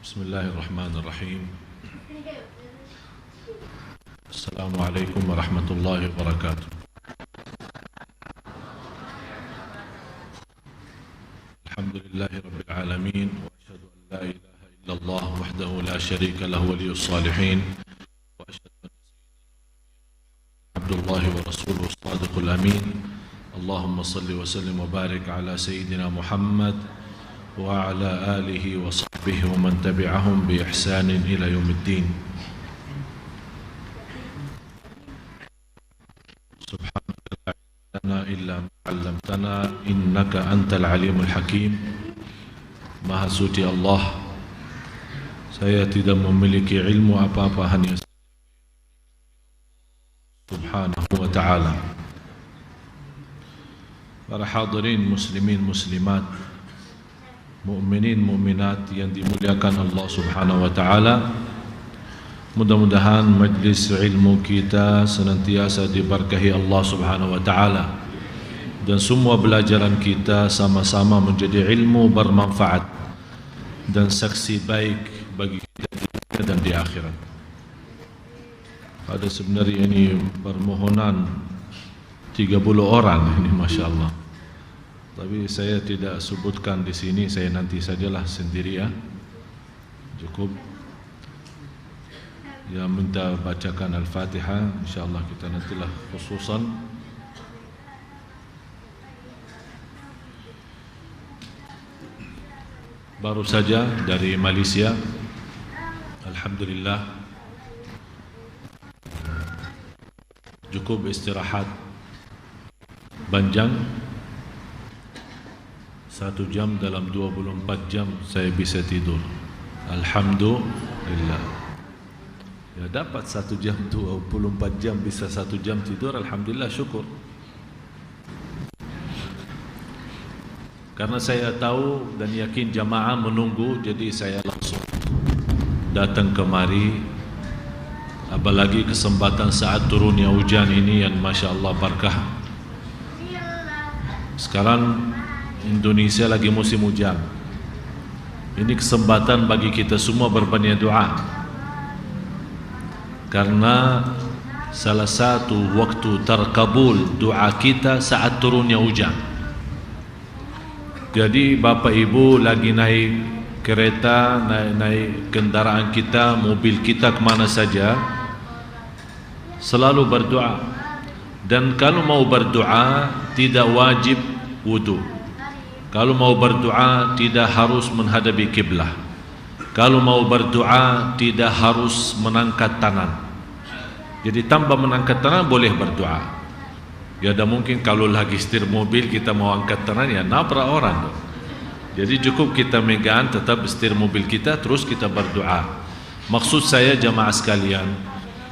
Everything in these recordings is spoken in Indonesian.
Bismillahirrahmanirrahim. Assalamualaikum warahmatullahi wabarakatuh. Alhamdulillahi rabbil alamin wa asyhadu an la ilaha illallah wahdahu la syarika lahu waliyus salihin wa asyhadu anna sayyidina Abdullahi wa rasuluhu shadiqul amin. Allahumma salli wa sallim wa barik ala sayyidina Muhammad wa ala alihi wa sahbihi wa man tabi'ahum bi ihsanin ila yaumiddin. Subhanaka la ilma lana illa ma 'allamtana innaka antal alimul hakim. Maha suci Allah, saya tidak memiliki ilmu apa-apa, hanya Subhanahu wa ta'ala. Para hadirin muslimin muslimat, mukminin mukminat yang dimuliakan Allah Subhanahu wa taala, mudah-mudahan majlis ilmu kita senantiasa diberkahi Allah Subhanahu wa taala dan semua belajaran kita sama-sama menjadi ilmu bermanfaat dan saksi baik bagi kita di dunia dan di akhirat. Ada sebenarnya ini permohonan 30 orang ini, Masya Allah. Tapi saya tidak sebutkan di sini, saya nanti sajalah sendiri ya. Cukup. Ya, minta bacakan Al-Fatihah, insyaallah kita nantilah khususan. Baru saja dari Malaysia. Alhamdulillah. Cukup istirahat panjang. 1 jam dalam 24 jam saya bisa tidur. Alhamdulillah. Ya, dapat 1 jam 24 jam bisa 1 jam tidur, alhamdulillah, syukur. Karena saya tahu dan yakin jamaah menunggu, jadi saya langsung datang kemari. Apalagi kesempatan saat turunnya hujan ini yang Masya Allah berkah. Sekarang Indonesia lagi musim hujan. Ini kesempatan bagi kita semua berbanyak doa. Karena salah satu waktu terkabul doa kita saat turunnya hujan. Jadi Bapak Ibu lagi naik kereta, naik kendaraan kita, mobil kita, kemana saja, selalu berdoa. Dan kalau mau berdoa tidak wajib wudu. Kalau mau berdoa tidak harus menghadapi kiblah. Kalau mau berdoa tidak harus mengangkat tangan. Jadi tanpa mengangkat tangan boleh berdoa. Ya, ada mungkin kalau lagi setir mobil kita mau angkat tangan, ya nabrak orang. Jadi cukup kita megang tetap setir mobil kita, terus kita berdoa. Maksud saya jamaah sekalian,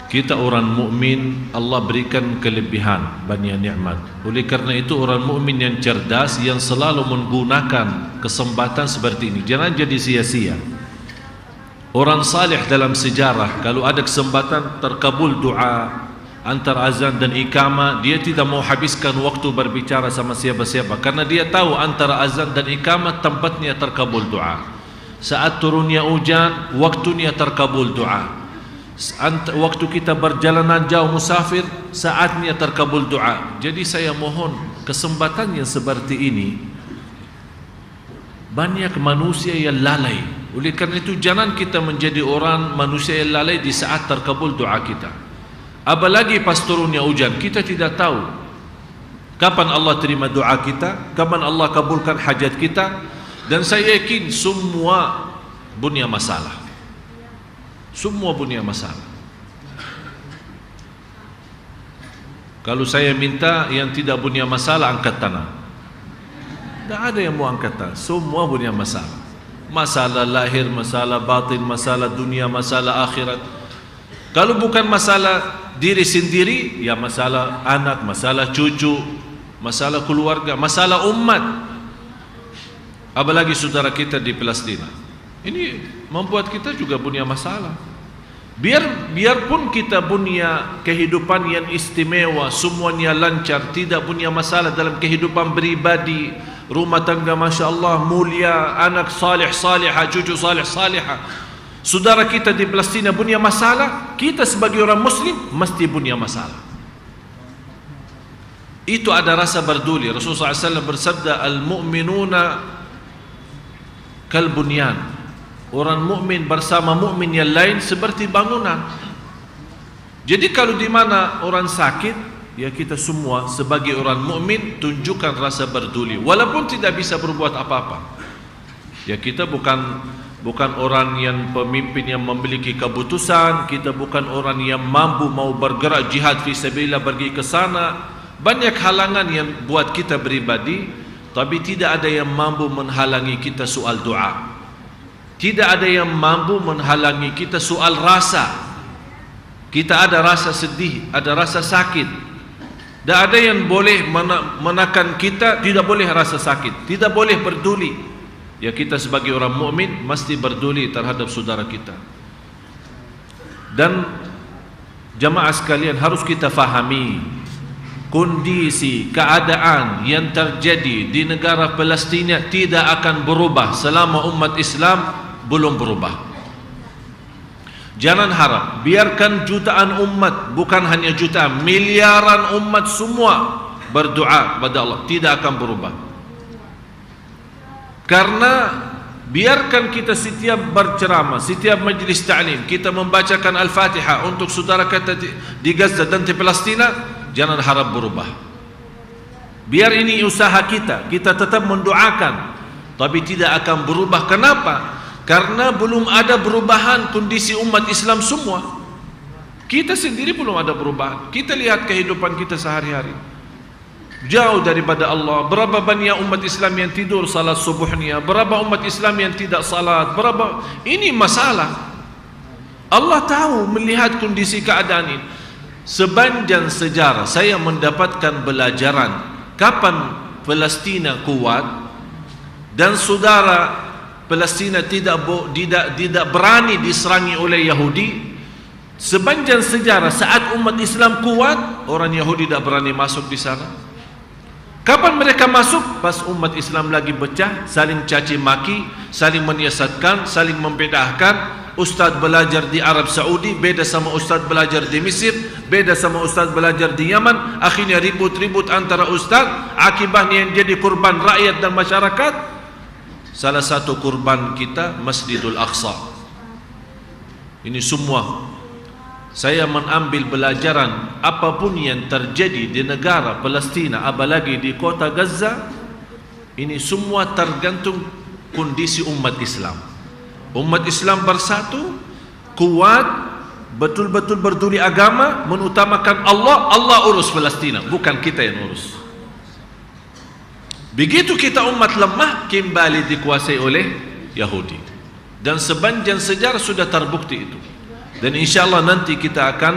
kita orang mukmin Allah berikan kelebihan, banyak nikmat. Oleh karena itu orang mukmin yang cerdas yang selalu menggunakan kesempatan seperti ini, jangan jadi sia-sia. Orang salih dalam sejarah kalau ada kesempatan terkabul doa antara azan dan iqamah, dia tidak mau habiskan waktu berbicara sama siapa-siapa, karena dia tahu antara azan dan iqamah tempatnya terkabul doa. Saat turunnya hujan waktunya terkabul doa. Waktu kita berjalanan jauh musafir, saatnya terkabul doa. Jadi saya mohon kesempatan yang seperti ini, banyak manusia yang lalai. Oleh karena itu jangan kita menjadi orang manusia yang lalai di saat terkabul doa kita. Apalagi pas turunnya hujan, kita tidak tahu kapan Allah terima doa kita, kapan Allah kabulkan hajat kita. Dan saya yakin semua punya masalah. Semua punya masalah. Kalau saya minta yang tidak punya masalah angkat tangan, tidak ada yang mau angkat tangan. Semua punya masalah. Masalah lahir, masalah batin, masalah dunia, masalah akhirat. Kalau bukan masalah diri sendiri, ya masalah anak, masalah cucu, masalah keluarga, masalah umat. Apalagi saudara kita di Palestina. Ini membuat kita juga punya masalah. Biarpun kita punya kehidupan yang istimewa, semuanya lancar, tidak punya masalah dalam kehidupan pribadi, rumah tangga Masya Allah mulia, anak salih salihah, cucu salih salihah. Saudara kita di Palestina punya masalah, kita sebagai orang Muslim mesti punya masalah. Itu ada rasa berduli. Rasulullah SAW bersabda, al-mu'minuna kal-bunyan. Orang mukmin bersama mukmin yang lain seperti bangunan. Jadi kalau di mana orang sakit, ya kita semua sebagai orang mukmin tunjukkan rasa berduli, walaupun tidak bisa berbuat apa-apa. Ya kita bukan orang yang pemimpin yang memiliki keputusan, kita bukan orang yang mampu mau bergerak jihad fisabilillah pergi ke sana. Banyak halangan yang buat kita pribadi, tapi tidak ada yang mampu menghalangi kita soal doa. Tidak ada yang mampu menghalangi kita soal rasa. Kita ada rasa sedih, ada rasa sakit. Tak ada yang boleh menekan kita, tidak boleh rasa sakit, tidak boleh peduli. Ya kita sebagai orang mukmin mesti peduli terhadap saudara kita. Dan jamaah sekalian, harus kita fahami kondisi keadaan yang terjadi di negara Palestina tidak akan berubah selama umat Islam belum berubah. Jangan harap, biarkan jutaan umat, bukan hanya jutaan, miliaran umat semua berdoa kepada Allah, tidak akan berubah. Karena biarkan kita setiap berceramah, setiap majlis ta'lim, kita membacakan Al-Fatihah untuk saudara kita di Gaza dan di Palestina, jangan harap berubah. Biar ini usaha kita tetap mendoakan, tapi tidak akan berubah. Kenapa? Karena belum ada perubahan kondisi umat Islam semua. Kita sendiri belum ada perubahan. Kita lihat kehidupan kita sehari-hari, jauh daripada Allah. Berapa banyak umat Islam yang tidur salat subuhnya, berapa umat Islam yang tidak salat, berapa. Ini masalah. Allah tahu, melihat kondisi keadaan ini. Sepanjang sejarah saya mendapatkan pelajaran kapan Palestina kuat dan saudara Palestina tidak berani diserangi oleh Yahudi. Sepanjang sejarah saat umat Islam kuat, orang Yahudi tidak berani masuk di sana. Kapan mereka masuk? Pas umat Islam lagi pecah, saling caci maki, saling menyiasatkan, saling membedahkan. Ustaz belajar di Arab Saudi beda sama ustaz belajar di Mesir, beda sama ustaz belajar di Yaman. Akhirnya ribut-ribut antara ustaz. Akibatnya yang jadi kurban rakyat dan masyarakat. Salah satu kurban kita Masjidul Aqsa. Ini semua saya mengambil pelajaran. Apapun yang terjadi di negara Palestina, apalagi di kota Gaza, ini semua tergantung kondisi umat Islam. Umat Islam bersatu, kuat, betul-betul berduli agama, mengutamakan Allah. Allah urus Palestina, bukan kita yang urus. Begitu kita umat lemah, kembali dikuasai oleh Yahudi. Dan sepanjang sejarah sudah terbukti itu. Dan insyaAllah nanti kita akan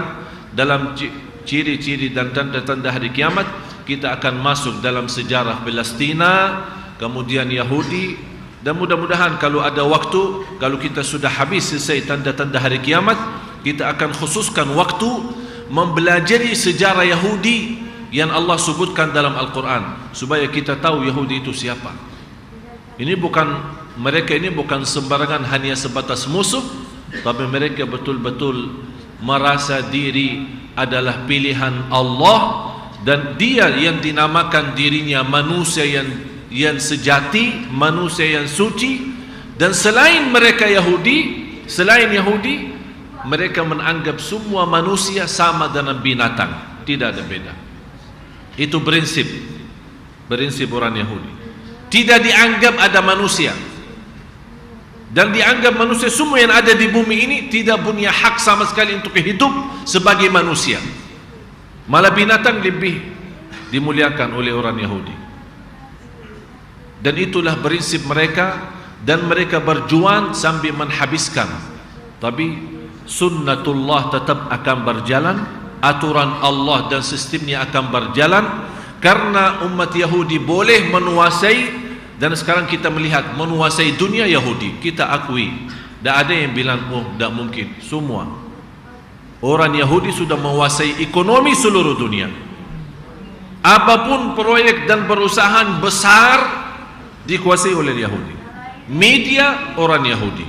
dalam ciri-ciri dan tanda-tanda hari kiamat, kita akan masuk dalam sejarah Palestina, kemudian Yahudi. Dan mudah-mudahan kalau ada waktu, kalau kita sudah habis selesai tanda-tanda hari kiamat, kita akan khususkan waktu mempelajari sejarah Yahudi yang Allah sebutkan dalam Al-Quran, supaya kita tahu Yahudi itu siapa. Mereka ini bukan sembarangan hanya sebatas musuh, tapi mereka betul-betul merasa diri adalah pilihan Allah, dan dia yang dinamakan dirinya manusia yang sejati, manusia yang suci. Dan selain mereka selain Yahudi, mereka menganggap semua manusia sama dengan binatang, tidak ada beda. Itu prinsip orang Yahudi. Tidak dianggap ada manusia, dan dianggap manusia semua yang ada di bumi ini tidak punya hak sama sekali untuk hidup sebagai manusia. Malah binatang lebih dimuliakan oleh orang Yahudi. Dan itulah prinsip mereka, dan mereka berjuang sambil menghabiskan. Tapi sunnatullah tetap akan berjalan, aturan Allah dan sistemnya akan berjalan. Karena umat Yahudi boleh menguasai, dan sekarang kita melihat menguasai dunia Yahudi, kita akui. Tak ada yang bilang tak mungkin. Semua orang Yahudi sudah menguasai ekonomi seluruh dunia. Apapun proyek dan perusahaan besar dikuasai oleh Yahudi. Media orang Yahudi,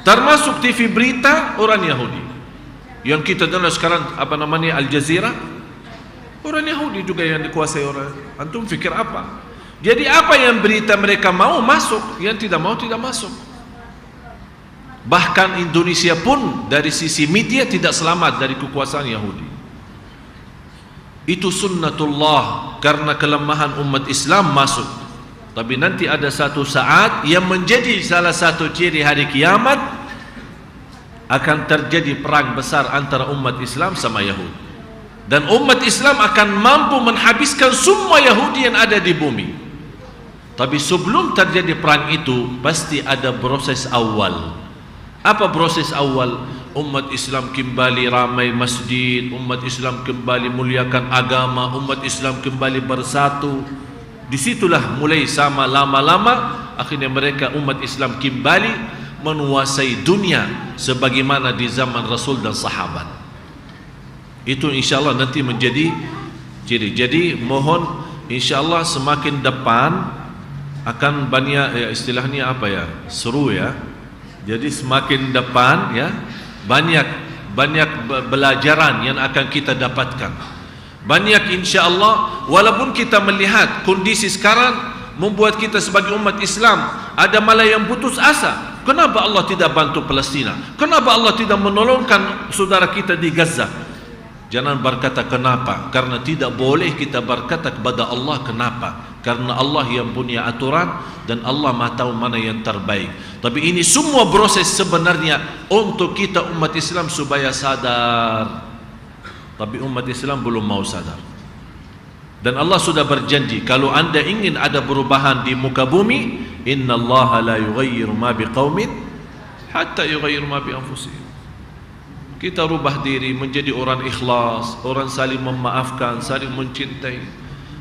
termasuk TV berita orang Yahudi. Yang kita dengar sekarang apa namanya, Al Jazeera, orang Yahudi juga yang dikuasai orang. Antum fikir apa? Jadi apa yang berita mereka mau masuk, yang tidak mau tidak masuk. Bahkan Indonesia pun dari sisi media tidak selamat dari kekuasaan Yahudi. Itu sunnatullah, karena kelemahan umat Islam masuk. Tapi nanti ada satu saat yang menjadi salah satu ciri hari kiamat, akan terjadi perang besar antara umat Islam sama Yahudi. Dan umat Islam akan mampu menghabiskan semua Yahudi yang ada di bumi. Tapi sebelum terjadi perang itu, pasti ada proses awal. Apa proses awal? Umat Islam kembali ramai masjid, umat Islam kembali muliakan agama, umat Islam kembali bersatu. Disitulah mulai sama lama-lama akhirnya mereka umat Islam kembali menguasai dunia sebagaimana di zaman Rasul dan sahabat. Itu insyaAllah nanti menjadi ciri. Jadi mohon insyaAllah semakin depan akan banyak ya, istilahnya apa ya, seru ya. Jadi semakin depan ya, banyak belajaran yang akan kita dapatkan. Banyak insya-Allah, walaupun kita melihat kondisi sekarang membuat kita sebagai umat Islam ada malah yang putus asa. Kenapa Allah tidak bantu Palestina? Kenapa Allah tidak menolongkan saudara kita di Gaza? Jangan berkata kenapa, karena tidak boleh kita berkata kepada Allah kenapa. Karena Allah yang punya aturan dan Allah Maha tahu mana yang terbaik. Tapi ini semua proses sebenarnya untuk kita umat Islam supaya sadar. Tapi umat Islam belum mau sadar. Dan Allah sudah berjanji, kalau anda ingin ada perubahan di muka bumi, innallaha la yughayyiru ma biqaumin hatta yughayyiru ma bi anfusihim. Kita rubah diri menjadi orang ikhlas, orang saling memaafkan, saling mencintai,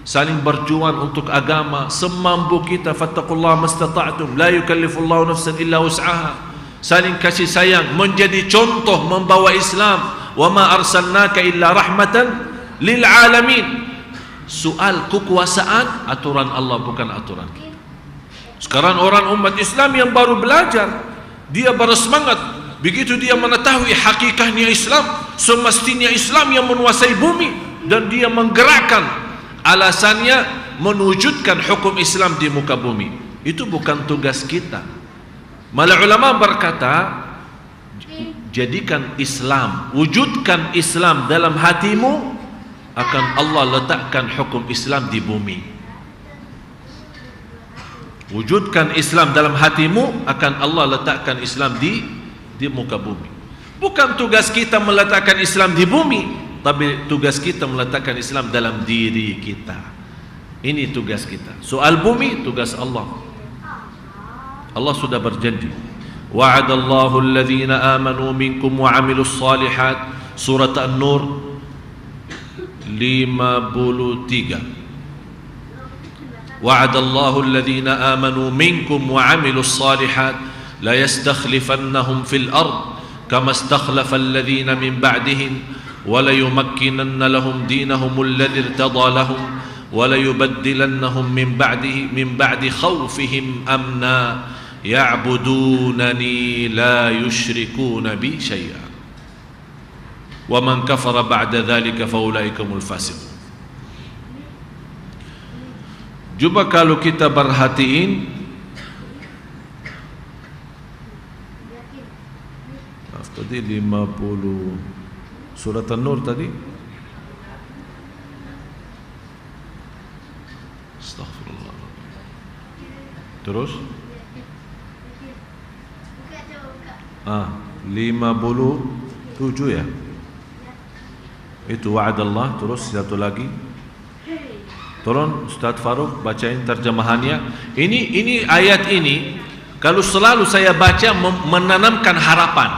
saling berjuang untuk agama semampu kita. Fattaqullaha mastata'tum, la yukallifullahu nafsan illa wus'aha. Saling kasih sayang, menjadi contoh membawa Islam. Wa ma arsalnaka illa rahmatan lil alamin. Soal kekuasaan, aturan Allah bukan aturan kita. Sekarang orang umat Islam yang baru belajar, dia baru semangat. Begitu dia mengetahui hakikatnya Islam, semestinya Islam yang menguasai bumi, dan dia menggerakkan alasannya mewujudkan hukum Islam di muka bumi. Itu bukan tugas kita. Malah ulama berkata, jadikan Islam, wujudkan Islam dalam hatimu, akan Allah letakkan hukum Islam di bumi. Wujudkan Islam dalam hatimu, akan Allah letakkan Islam di muka bumi. Bukan tugas kita meletakkan Islam di bumi, tapi tugas kita meletakkan Islam dalam diri kita. Ini tugas kita. Soal bumi, tugas Allah. Allah sudah berjanji, wa'adallahu alladhina amanu minkum wa 'amilus salihat. Surat An-Nur 53. Wa'adallahu alladhina amanu minkum wa 'amilus salihat la yastakhlifannahum fil ard kama istakhlafa alladhina min ba'dihim wa la yumakkinanna lahum dinahum alladhi irtada lahum wa la yubaddilannahum min ba'di khawfihim amna ya'budunani la yushrikuna bi syai'a wa man kafara ba'da dhalika fa ulaikumul fasiqun. Cuba kalau kita perhatiin, tadi 50 surat An-Nur tadi. Astaghfirullah. Terus 57 ya. Itu wa'adallah. Terus satu lagi. Tolong Ustaz Farouk bacain terjemahannya. Ini ayat ini kalau selalu saya baca menanamkan harapan,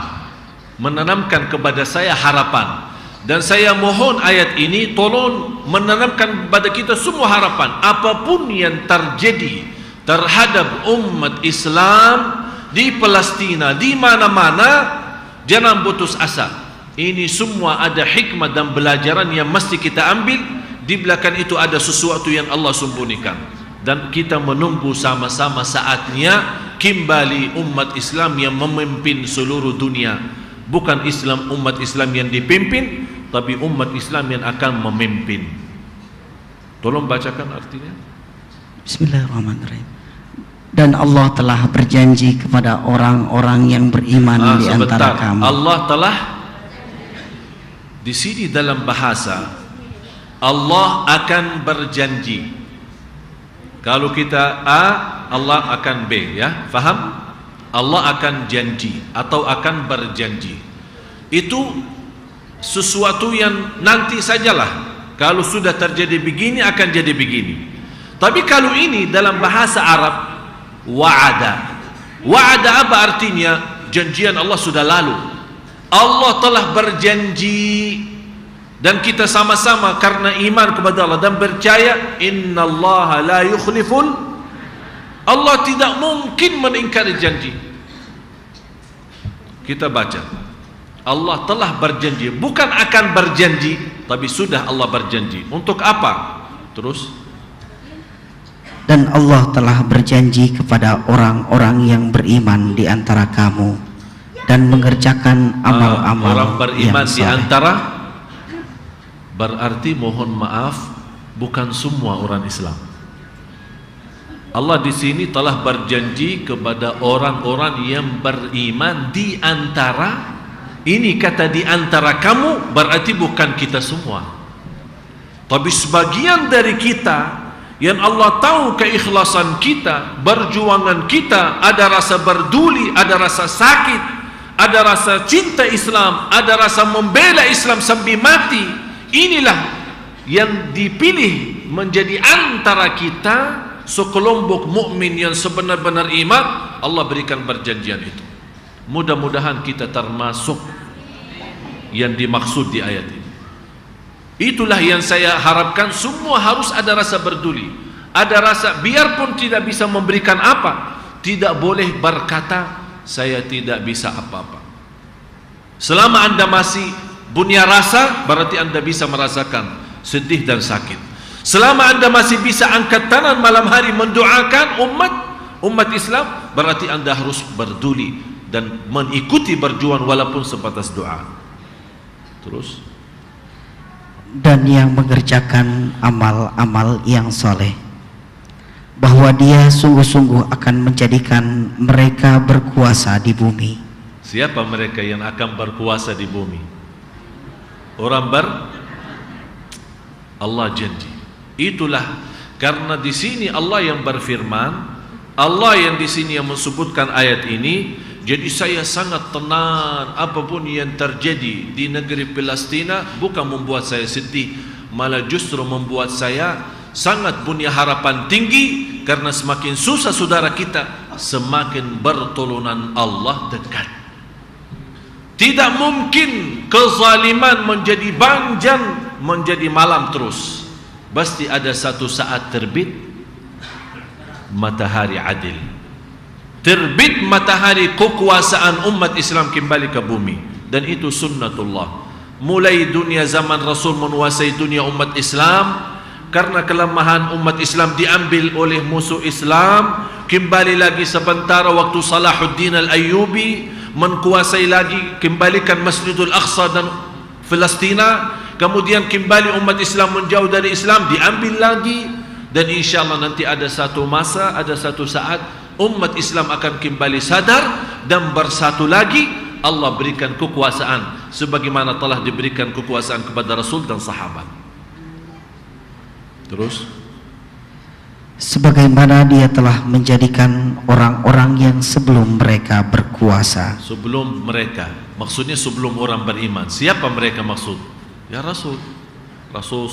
menanamkan kepada saya harapan. Dan saya mohon ayat ini tolong menanamkan kepada kita semua harapan. Apapun yang terjadi terhadap umat Islam di Palestina, di mana-mana, jangan putus asa. Ini semua ada hikmah dan pelajaran yang mesti kita ambil. Di belakang itu ada sesuatu yang Allah sembunyikan. dan kita menunggu sama-sama saatnya kembali umat Islam yang memimpin seluruh dunia. Bukan umat Islam yang dipimpin, tapi umat Islam yang akan memimpin. Tolong bacakan artinya. Bismillahirrahmanirrahim. Dan Allah telah berjanji kepada orang-orang yang beriman di antara kamu. Allah telah, di sini dalam bahasa Allah akan berjanji. Kalau kita A, Allah akan B, ya, faham? Allah akan janji atau akan berjanji. Itu sesuatu yang nanti sajalah. Kalau sudah terjadi begini akan jadi begini. Tapi kalau ini dalam bahasa Arab, wa'ada. Wa'ada apa artinya? Janjian Allah sudah lalu. Allah telah berjanji, dan kita sama-sama karena iman kepada Allah dan percaya innallaha la yukhliful, Allah tidak mungkin mengingkari janji. Kita baca, Allah telah berjanji, bukan akan berjanji, tapi sudah Allah berjanji. Untuk apa? Terus, dan Allah telah berjanji kepada orang-orang yang beriman di antara kamu dan mengerjakan amal-amal orang beriman yang di saleh. antara, berarti mohon maaf, bukan semua orang Islam. Allah di sini telah berjanji kepada orang-orang yang beriman di antara. Ini kata di antara kamu, berarti bukan kita semua, tapi sebagian dari kita yang Allah tahu keikhlasan kita, perjuangan kita, ada rasa berduli, ada rasa sakit, ada rasa cinta Islam, ada rasa membela Islam sampai mati. Inilah yang dipilih menjadi antara kita sekelompok mukmin yang sebenar-benar iman. Allah berikan perjanjian itu. Mudah-mudahan kita termasuk yang dimaksud di ayat ini. Itulah yang saya harapkan. Semua harus ada rasa berduli, ada rasa, biarpun tidak bisa memberikan apa, tidak boleh berkata saya tidak bisa apa-apa. Selama Anda masih punya rasa, berarti Anda bisa merasakan sedih dan sakit. Selama Anda masih bisa angkat tangan malam hari mendoakan umat Islam, berarti Anda harus berduli dan mengikuti berjuang walaupun sebatas doa. Terus, dan yang mengerjakan amal-amal yang soleh, bahwa Dia sungguh-sungguh akan menjadikan mereka berkuasa di bumi. Siapa mereka yang akan berkuasa di bumi? Allah janji. Itulah karena di sini Allah yang berfirman, Allah yang di sini yang menyebutkan ayat ini. Jadi saya sangat tenang, apapun yang terjadi di negeri Palestina bukan membuat saya sedih, malah justru membuat saya sangat punya harapan tinggi, karena semakin susah saudara kita, semakin bertolongan Allah dekat. Tidak mungkin kezaliman menjadi banjan, menjadi malam terus. Pasti ada satu saat terbit matahari adil, terbit matahari kekuasaan umat Islam kembali ke bumi. Dan itu sunnatullah. Mulai dunia zaman Rasul menguasai dunia umat Islam, karena kelemahan umat Islam diambil oleh musuh Islam. Kembali lagi sebentar waktu Salahuddin Al-Ayyubi menguasai lagi, kembalikan Masjidul Aqsa dan Palestina. Kemudian kembali umat Islam menjauh dari Islam, diambil lagi. Dan insyaAllah nanti ada satu masa, ada satu saat umat Islam akan kembali sadar dan bersatu lagi. Allah berikan kekuasaan sebagaimana telah diberikan kekuasaan kepada Rasul dan sahabat. Terus, sebagaimana Dia telah menjadikan orang-orang yang sebelum mereka berkuasa. Sebelum mereka, maksudnya sebelum orang beriman. Siapa mereka maksud? Ya Rasul,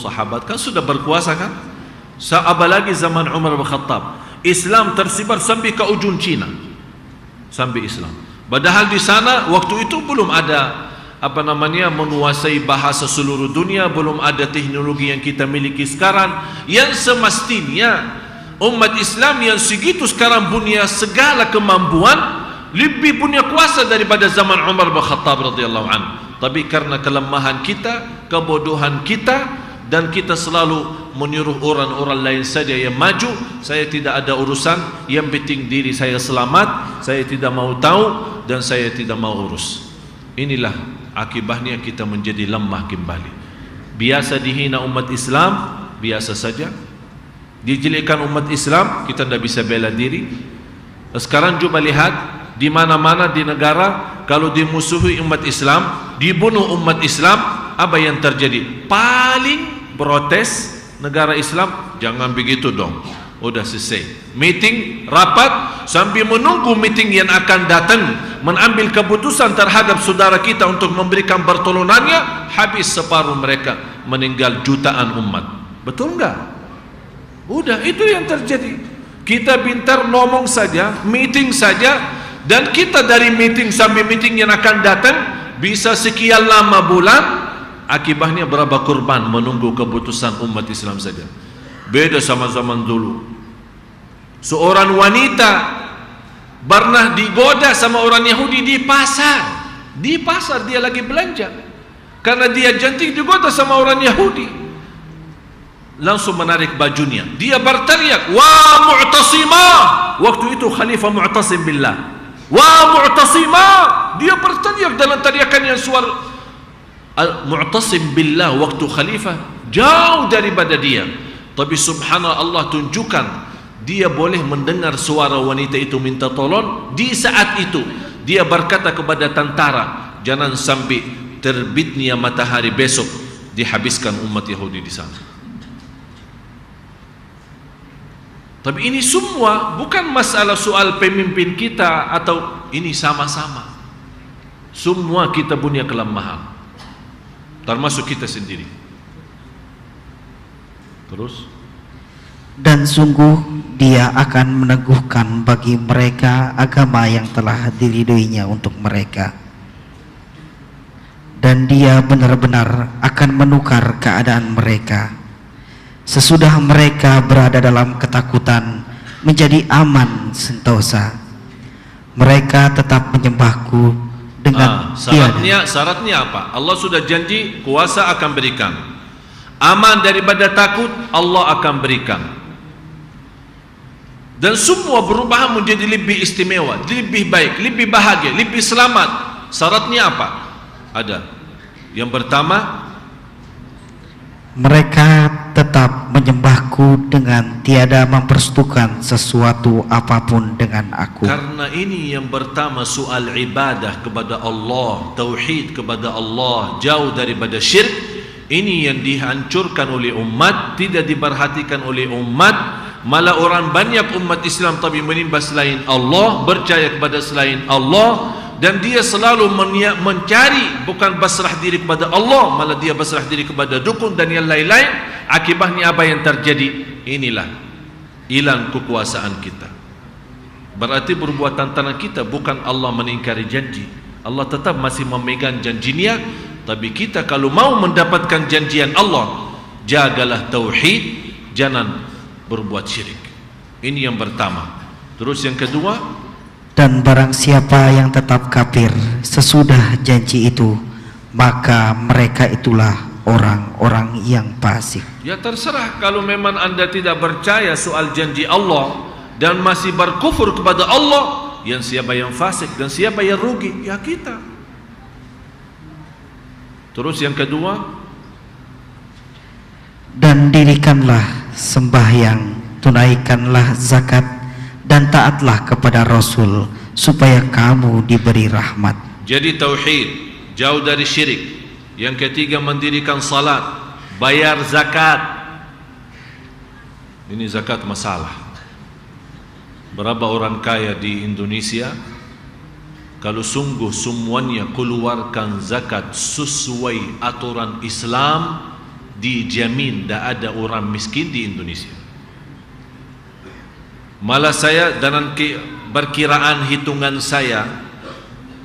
sahabat kan sudah berkuasa kan? Apalagi zaman Umar bin Khattab, Islam tersebar sampai ke ujung Cina, sampai Islam. Padahal di sana waktu itu belum ada menguasai bahasa seluruh dunia, belum ada teknologi yang kita miliki sekarang. Yang semestinya umat Islam yang segitu sekarang punya segala kemampuan, lebih punya kuasa daripada zaman Umar bin Khattab radhiyallahu anhu. Tapi karena kelemahan kita, kebodohan kita, dan kita selalu menyuruh orang-orang lain saja yang maju. Saya tidak ada urusan, yang penting diri saya selamat, saya tidak mau tahu dan saya tidak mau urus. Inilah akibatnya kita menjadi lemah kembali. Biasa dihina umat Islam, biasa saja. Dijelekkan umat Islam, kita tidak bisa bela diri. Sekarang coba lihat di mana-mana di negara, kalau dimusuhi umat Islam, dibunuh umat Islam, apa yang terjadi? Paling protes negara Islam, jangan begitu dong. Udah selesai. Meeting, rapat, sambil menunggu meeting yang akan datang mengambil keputusan terhadap saudara kita untuk memberikan pertolongannya, habis separuh mereka, meninggal jutaan umat. Betul enggak? Udah, itu yang terjadi. Kita pintar ngomong saja, meeting saja, dan kita dari meeting sampai meeting yang akan datang bisa sekian lama bulan, akibatnya berapa korban menunggu keputusan umat Islam saja. Beda sama zaman dulu. Seorang wanita pernah digoda sama orang Yahudi di pasar. Di pasar dia lagi belanja, karena dia cantik, digoda sama orang Yahudi. Langsung menarik bajunya, dia berteriak, "Wa Mu'tasimah!" Waktu itu Khalifah Mu'tasim billah. "Wa Mu'tasimah!" Dia berteriak dalam teriakan yang suara Mu'tasim billah. Waktu Khalifah jauh daripada dia, tapi subhanallah, Allah tunjukkan dia boleh mendengar suara wanita itu minta tolong. Di saat itu dia berkata kepada tentara, "Jangan sampai terbitnya matahari besok dihabiskan umat Yahudi di sana." Tapi ini semua bukan masalah soal pemimpin kita, atau ini sama-sama. Semua kita punya kelemahan, termasuk kita sendiri. Terus, dan sungguh dia akan meneguhkan bagi mereka agama yang telah diridhoinya untuk mereka, dan dia benar-benar akan menukar keadaan mereka. Sesudah mereka berada dalam ketakutan menjadi aman sentosa, mereka tetap menyembahku dengan syaratnya apa? Allah sudah janji kuasa akan berikan. Aman daripada takut, Allah akan berikan. Dan semua berubah menjadi lebih istimewa, lebih baik, lebih bahagia, lebih selamat. Syaratnya apa? Ada. Yang pertama, mereka tetap menyembahku dengan tiada mempersekutukan sesuatu apapun dengan aku. Karena ini yang pertama, soal ibadah kepada Allah, tauhid kepada Allah, jauh daripada syirik. Ini yang dihancurkan oleh umat, tidak diperhatikan oleh umat. Malah orang banyak umat Islam tapi menyembah selain Allah, percaya kepada selain Allah, dan dia selalu mencari, bukan berserah diri kepada Allah, malah dia berserah diri kepada dukun dan yang lain-lain. Akibatnya apa yang terjadi? Inilah hilang kekuasaan kita. Berarti perbuatan tangan kita, bukan Allah meningkari janji. Allah tetap masih memegang janjinya, tapi kita kalau mau mendapatkan janjian Allah, jagalah tauhid, jangan berbuat syirik. Ini yang pertama. Terus yang kedua, dan barang siapa yang tetap kafir sesudah janji itu, maka mereka itulah orang-orang yang fasik. Ya terserah, kalau memang anda tidak percaya soal janji Allah dan masih berkufur kepada Allah, yang siapa yang fasik dan siapa yang rugi? Ya kita. Terus yang kedua, dan dirikanlah sembahyang, tunaikanlah zakat, dan taatlah kepada Rasul supaya kamu diberi rahmat. Jadi tauhid, jauh dari syirik. Yang ketiga, mendirikan salat, bayar zakat. Ini zakat masalah. Berapa orang kaya di Indonesia, kalau sungguh semuanya keluarkan zakat sesuai aturan Islam, dijamin tidak ada orang miskin di Indonesia. Malah saya dengan perkiraan hitungan saya,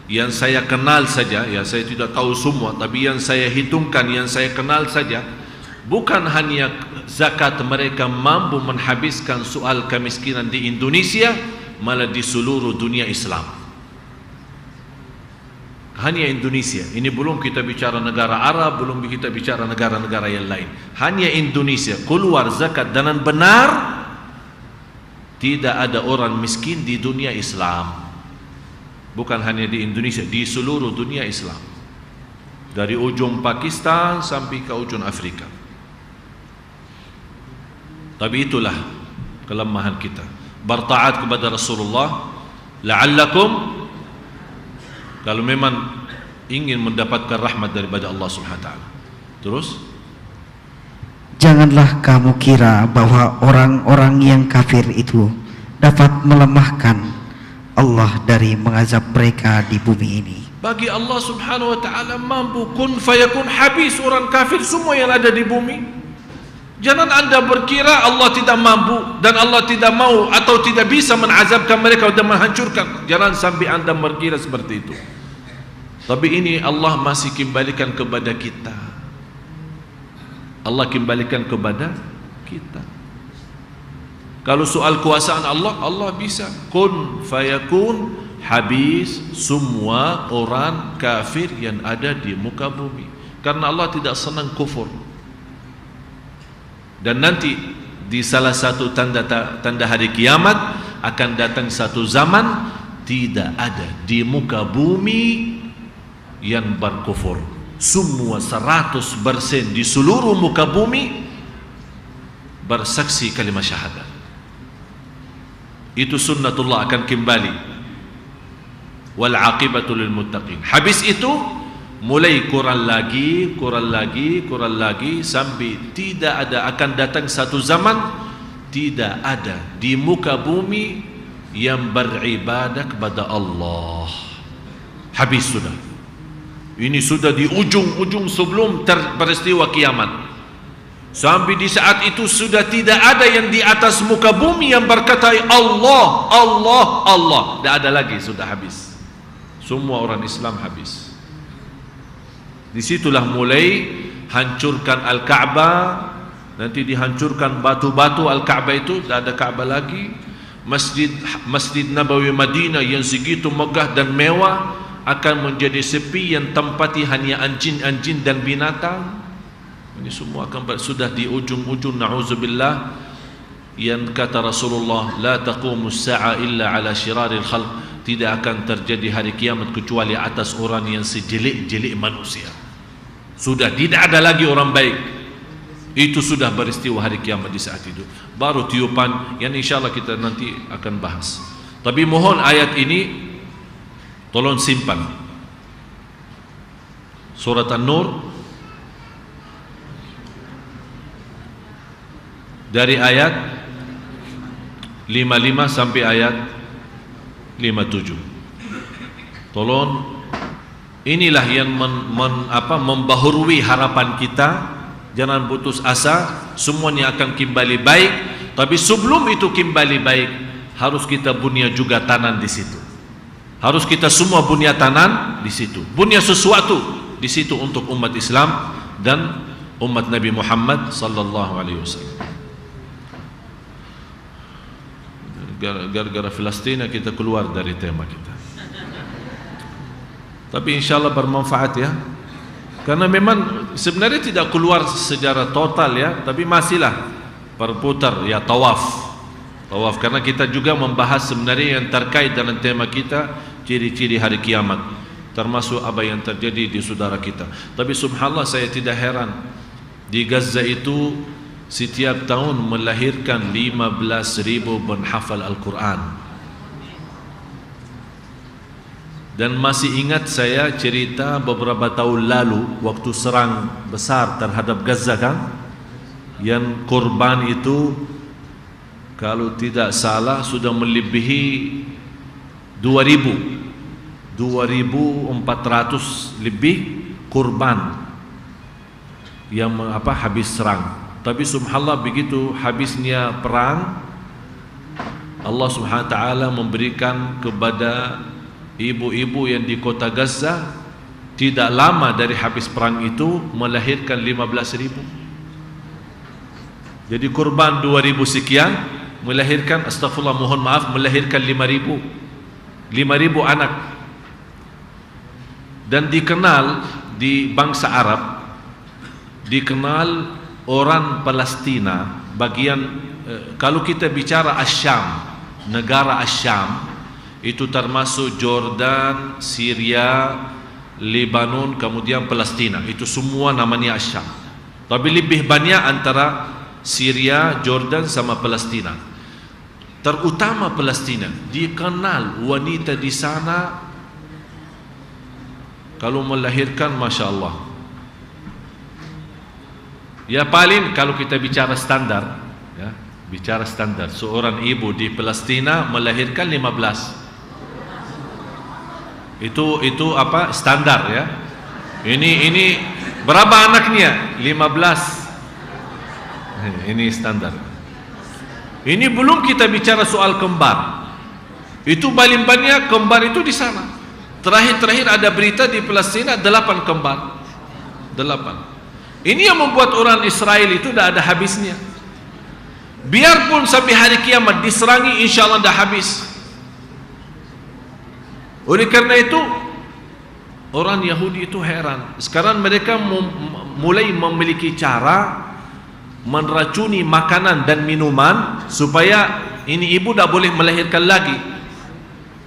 yang saya kenal saja, ya saya tidak tahu semua, tapi yang saya hitungkan, yang saya kenal saja, bukan hanya zakat mereka mampu menghabiskan soal kemiskinan di Indonesia, malah di seluruh dunia Islam. Hanya Indonesia. Ini belum kita bicara negara Arab, belum kita bicara negara-negara yang lain. Hanya Indonesia keluar zakat dengan benar. Tidak ada orang miskin di dunia Islam. Bukan hanya di Indonesia, di seluruh dunia Islam. Dari ujung Pakistan sampai ke ujung Afrika. Tapi itulah kelemahan kita. Bertaat kepada Rasulullah, la'allakum, kalau memang ingin mendapatkan rahmat daripada Allah Subhanahu wa taala. Terus, janganlah kamu kira bahwa orang-orang yang kafir itu dapat melemahkan Allah dari mengazab mereka di bumi ini. bagi Allah Subhanahu wa taala mampu. Kun fayakun, habis orang kafir semua yang ada di bumi. Jangan anda berkira Allah tidak mampu dan Allah tidak mau atau tidak bisa menazabkan mereka dan menghancurkan. Jangan sampai anda berkira seperti itu. Tapi ini Allah masih kembalikan kepada kita. Allah kembalikan kepada kita. Kalau soal kuasaan Allah, Allah bisa. Kun fayakun, habis semua orang kafir yang ada di muka bumi. Karena Allah tidak senang kufur. Dan nanti di salah satu tanda hari kiamat akan datang satu zaman tidak ada di muka bumi yang berkufur. Semua 100% di seluruh muka bumi bersaksi kalimat syahadat. Itu sunnatullah akan kembali. Wal aqibatu lil muttaqin. Habis itu mulai kurang lagi sampai tidak ada, akan datang satu zaman tidak ada di muka bumi yang beribadah kepada Allah. Habis sudah. Ini sudah di ujung-ujung sebelum peristiwa kiamat. Sampai di saat itu sudah tidak ada yang di atas muka bumi yang berkata Allah, Allah, Allah. Tidak ada lagi, sudah habis. Semua orang Islam habis. Disitulah mulai hancurkan Al-Ka'bah. Nanti dihancurkan batu-batu Al-Ka'bah itu, tidak ada Ka'bah lagi. Masjid Nabawi Madinah yang segitu megah dan mewah akan menjadi sepi, yang tempati hanya anjing-anjing dan binatang. Ini semua akan sudah di ujung-ujung, na'udzubillah. Yang kata Rasulullah, la taqumu as-sa'a illa ala syiraril khalq. Tidak akan terjadi hari kiamat kecuali atas orang yang sejelek-jelek manusia. Sudah tidak ada lagi orang baik. Itu sudah beristiwa hari kiamat di saat itu. Baru tiupan yang insyaallah kita nanti akan bahas. Tapi mohon ayat ini tolong simpan. Surat An-Nur dari ayat 55 sampai ayat 57. Tolong, inilah yang membaharui harapan kita. Jangan putus asa, semuanya akan kembali baik. Tapi sebelum itu kembali baik, harus kita bunya juga tanam di situ. Harus kita semua bunya tanam di situ. Bunya sesuatu di situ untuk umat Islam dan umat Nabi Muhammad sallallahu alaihi wasallam. Gara-gara Palestina kita keluar dari tema kita. Tapi insyaallah bermanfaat ya. Karena memang sebenarnya tidak keluar secara total ya, tapi masihlah berputar ya, tawaf. Tawaf karena kita juga membahas sebenarnya yang terkait dengan tema kita, ciri-ciri hari kiamat, termasuk apa yang terjadi di saudara kita. Tapi subhanallah, saya tidak heran di Gaza itu setiap tahun melahirkan 15.000 penghafal Al-Quran. Dan masih ingat saya cerita beberapa tahun lalu waktu serang besar terhadap Gaza kan, yang korban itu kalau tidak salah sudah melebihi 2.400 lebih korban yang habis serang. Tapi subhanallah, begitu habisnya perang, Allah subhanahu wa ta'ala memberikan kepada ibu-ibu yang di kota Gaza, tidak lama dari habis perang itu melahirkan 15.000. Jadi korban 2.000 sekian, melahirkan, astagfirullah, mohon maaf, melahirkan 5.000 anak. Dan dikenal di bangsa Arab, dikenal orang Palestina bagian kalau kita bicara Asyam, negara Asyam itu termasuk Jordan, Syria, Lebanon, kemudian Palestina. Itu semua namanya Asyam. Tapi lebih banyak antara Syria, Jordan sama Palestina. Terutama Palestina, dikenal wanita di sana kalau melahirkan, Masya Allah. Ya paling kalau kita bicara standar, ya, bicara standar, seorang ibu di Palestina melahirkan 15. Itu apa? Standar ya. Ini berapa anaknya? 15. Ini standar. Ini belum kita bicara soal kembar. Itu paling banyak kembar itu di sana. Terakhir ada berita di Palestina 8 kembar. 8. Ini yang membuat orang Israel itu tidak ada habisnya. Biarpun sampai hari kiamat diserangi, insya Allah dah habis. Oleh karena itu orang Yahudi itu heran. Sekarang mereka mulai memiliki cara meracuni makanan dan minuman supaya ini ibu tidak boleh melahirkan lagi,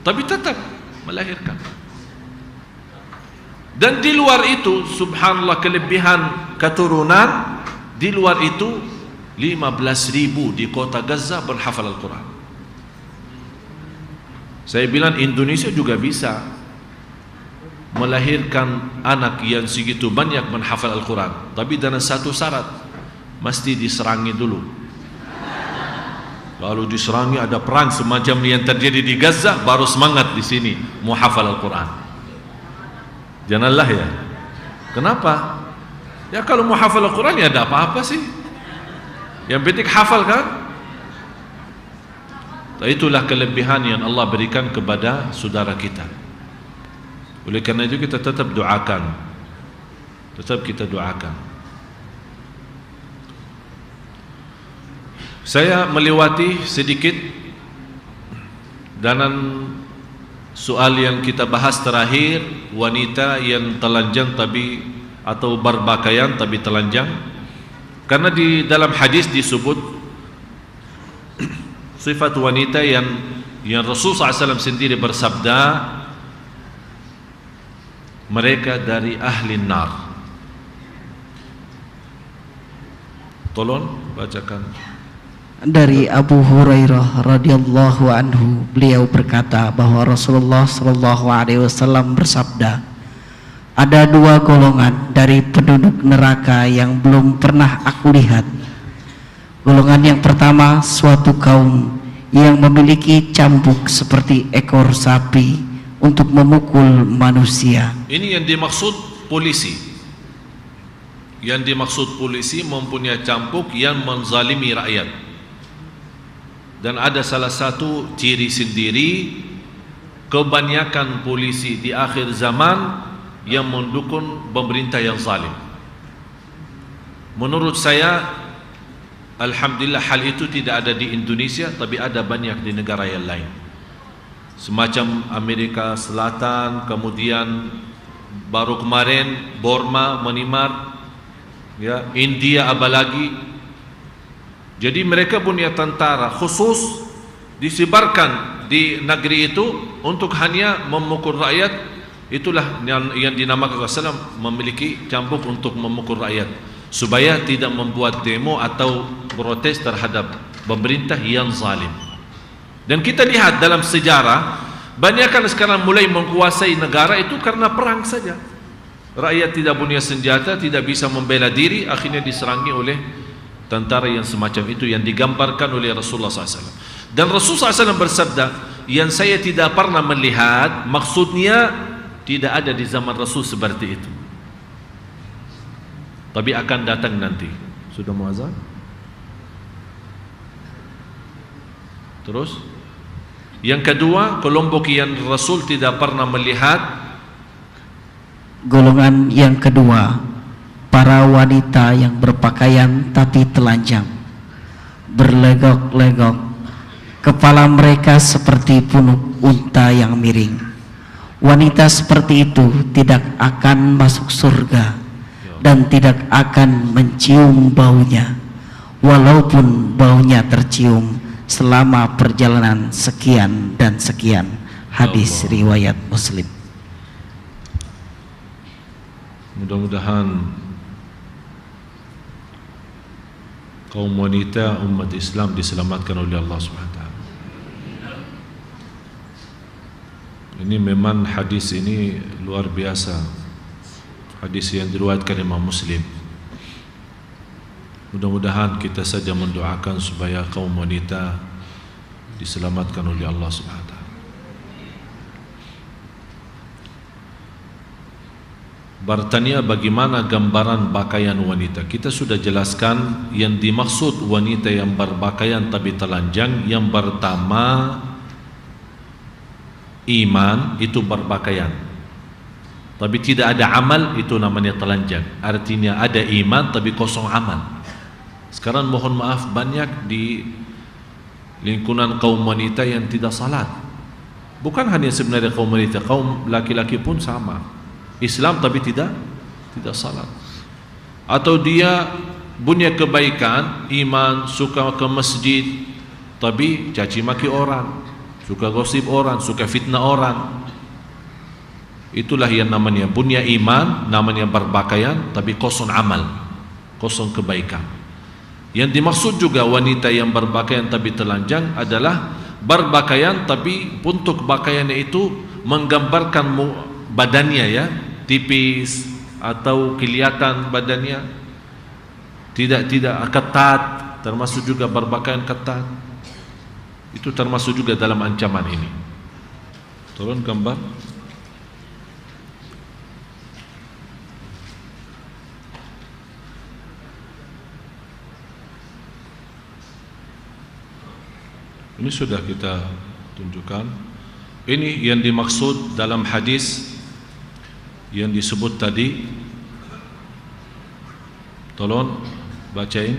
tapi tetap melahirkan. Dan di luar itu, subhanallah, kelebihan keturunan, di luar itu 15.000 di kota Gaza berhafal Al-Quran. Saya bilang Indonesia juga bisa melahirkan anak yang segitu banyak menghafal Al-Quran, tapi dengan satu syarat, mesti diserangi dulu. Kalau diserangi ada perang semacam yang terjadi di Gaza, baru semangat di sini mau hafal Al-Quran. Janganlah ya. Kenapa? Ya kalau mau hafal Al-Quran ya ada apa-apa sih. Yang penting hafal kan. Itulah kelebihan yang Allah berikan kepada saudara kita. Oleh karena itu kita tetap doakan. Tetap kita doakan. Saya melewati sedikit dalam soal yang kita bahas terakhir, wanita yang telanjang tapi atau berpakaian tapi telanjang. Karena di dalam hadis disebut sifat wanita yang Rasulullah SAW sendiri bersabda, mereka dari ahli nar. Tolong bacakan. Dari Abu Hurairah radhiyallahu anhu, beliau berkata bahwa Rasulullah sallallahu alaihi wasallam bersabda, ada 2 golongan dari penduduk neraka yang belum pernah aku lihat. Golongan yang pertama, suatu kaum yang memiliki cambuk seperti ekor sapi untuk memukul manusia. Ini yang dimaksud polisi. Yang dimaksud polisi mempunyai cambuk yang menzalimi rakyat. Dan ada salah satu ciri sendiri, kebanyakan polisi di akhir zaman yang mendukung pemerintah yang zalim. Menurut saya, alhamdulillah hal itu tidak ada di Indonesia, tapi ada banyak di negara yang lain. Semacam Amerika Selatan, kemudian baru kemarin Burma, Myanmar, ya, India apalagi. Jadi mereka punya tentara khusus disebarkan di negeri itu untuk hanya memukul rakyat. Itulah yang dinamakan Rasulullah memiliki cambuk untuk memukul rakyat, supaya tidak membuat demo atau protes terhadap pemerintah yang zalim. Dan kita lihat dalam sejarah, banyak kan sekarang mulai menguasai negara itu karena perang saja. Rakyat tidak punya senjata, tidak bisa membela diri, akhirnya diserangi oleh tentara yang semacam itu yang digambarkan oleh Rasulullah SAW. Dan Rasulullah SAW bersabda, yang saya tidak pernah melihat, maksudnya tidak ada di zaman Rasul seperti itu, tapi akan datang nanti. Sudah muazzan? Terus yang kedua, kelompok yang Rasul tidak pernah melihat. Golongan yang kedua, para wanita yang berpakaian tapi telanjang, berlegok-legok, kepala mereka seperti punuk unta yang miring, Wanita seperti itu tidak akan masuk surga dan tidak akan mencium baunya, walaupun baunya tercium selama perjalanan sekian dan sekian. Hadis riwayat Muslim. Mudah-mudahan kaum wanita umat Islam diselamatkan oleh Allah SWT. Ini memang hadis ini luar biasa. Hadis yang diriwayatkan Imam Muslim. Mudah-mudahan kita saja mendoakan supaya kaum wanita diselamatkan oleh Allah SWT. Bertanya bagaimana gambaran pakaian wanita. Kita sudah jelaskan yang dimaksud wanita yang berpakaian tapi telanjang. Yang pertama, iman itu berpakaian tapi tidak ada amal, itu namanya telanjang. Artinya ada iman tapi kosong amal. Sekarang mohon maaf, banyak di lingkungan kaum wanita yang tidak salat. Bukan hanya sebenarnya kaum wanita, kaum laki-laki pun sama. Islam tapi tidak salat. Atau dia punya kebaikan, iman, suka ke masjid tapi caci maki orang, suka gosip orang, suka fitnah orang. Itulah yang namanya punya iman, namanya berpakaian tapi kosong amal, kosong kebaikan. Yang dimaksud juga wanita yang berpakaian tapi telanjang adalah berpakaian tapi untuk pakaiannya itu menggambarkan badannya, ya, tipis atau kelihatan badannya tidak ketat, termasuk juga berpakaian ketat. Itu termasuk juga dalam ancaman ini. Tolong gambar. Ini sudah kita tunjukkan. Ini yang dimaksud dalam hadis yang disebut tadi. Tolong bacain.